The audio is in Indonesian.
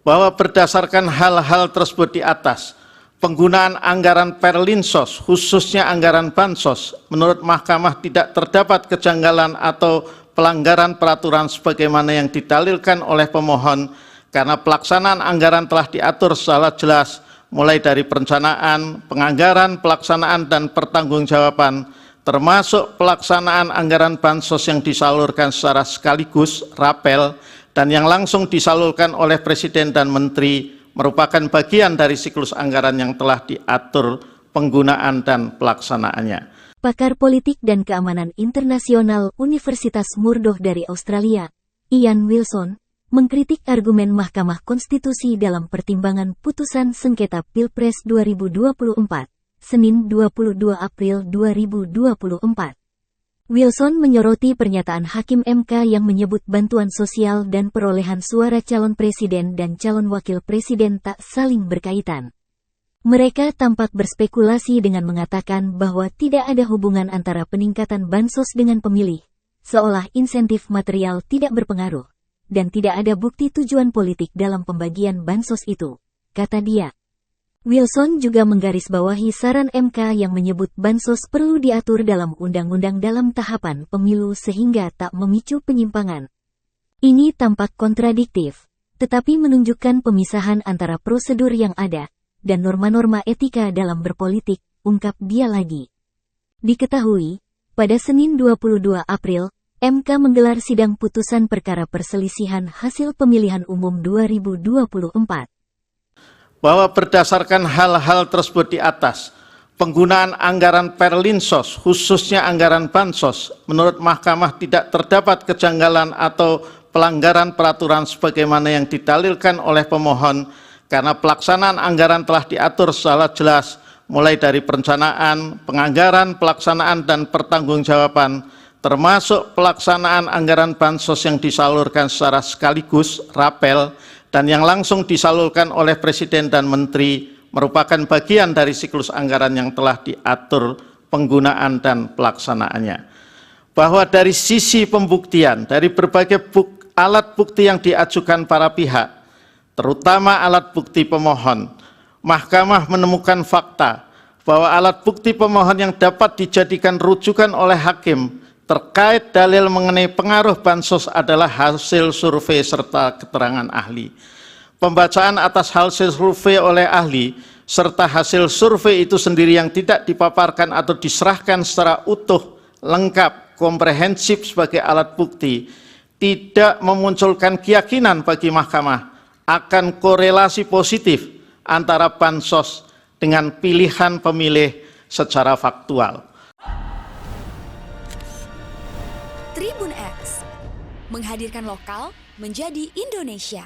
bahwa berdasarkan hal-hal tersebut di atas, penggunaan anggaran Perlinsos, khususnya anggaran Bansos, menurut Mahkamah tidak terdapat kejanggalan atau pelanggaran peraturan sebagaimana yang didalilkan oleh pemohon karena pelaksanaan anggaran telah diatur secara jelas mulai dari perencanaan, penganggaran, pelaksanaan, dan pertanggungjawaban, termasuk pelaksanaan anggaran Bansos yang disalurkan secara sekaligus, rapel, dan yang langsung disalurkan oleh Presiden dan Menteri merupakan bagian dari siklus anggaran yang telah diatur penggunaan dan pelaksanaannya. Pakar Politik dan Keamanan Internasional Universitas Murdoch dari Australia, Ian Wilson, mengkritik argumen Mahkamah Konstitusi dalam pertimbangan putusan sengketa Pilpres 2024, Senin 22 April 2024. Wilson menyoroti pernyataan Hakim MK yang menyebut bantuan sosial dan perolehan suara calon presiden dan calon wakil presiden tak saling berkaitan. Mereka tampak berspekulasi dengan mengatakan bahwa tidak ada hubungan antara peningkatan bansos dengan pemilih, seolah insentif material tidak berpengaruh, dan tidak ada bukti tujuan politik dalam pembagian bansos itu, kata dia. Wilson juga menggarisbawahi saran MK yang menyebut bansos perlu diatur dalam undang-undang dalam tahapan pemilu sehingga tak memicu penyimpangan. Ini tampak kontradiktif, tetapi menunjukkan pemisahan antara prosedur yang ada dan norma-norma etika dalam berpolitik, ungkap dia lagi. Diketahui, pada Senin 22 April, MK menggelar sidang putusan perkara perselisihan hasil pemilihan umum 2024. Bahwa berdasarkan hal-hal tersebut di atas, penggunaan anggaran Perlinsos, khususnya anggaran Bansos, menurut Mahkamah tidak terdapat kejanggalan atau pelanggaran peraturan sebagaimana yang didalilkan oleh pemohon karena pelaksanaan anggaran telah diatur secara jelas mulai dari perencanaan, penganggaran, pelaksanaan, dan pertanggungjawaban, termasuk pelaksanaan anggaran Bansos yang disalurkan secara sekaligus, rapel, dan yang langsung disalurkan oleh Presiden dan Menteri merupakan bagian dari siklus anggaran yang telah diatur penggunaan dan pelaksanaannya. Bahwa dari sisi pembuktian, dari berbagai alat bukti yang diajukan para pihak, terutama alat bukti pemohon, Mahkamah menemukan fakta bahwa alat bukti pemohon yang dapat dijadikan rujukan oleh hakim terkait dalil mengenai pengaruh bansos adalah hasil survei serta keterangan ahli. Pembacaan atas hasil survei oleh ahli serta hasil survei itu sendiri yang tidak dipaparkan atau diserahkan secara utuh, lengkap, komprehensif sebagai alat bukti, tidak memunculkan keyakinan bagi Mahkamah akan korelasi positif antara bansos dengan pilihan pemilih secara faktual. Tribun X menghadirkan lokal menjadi Indonesia.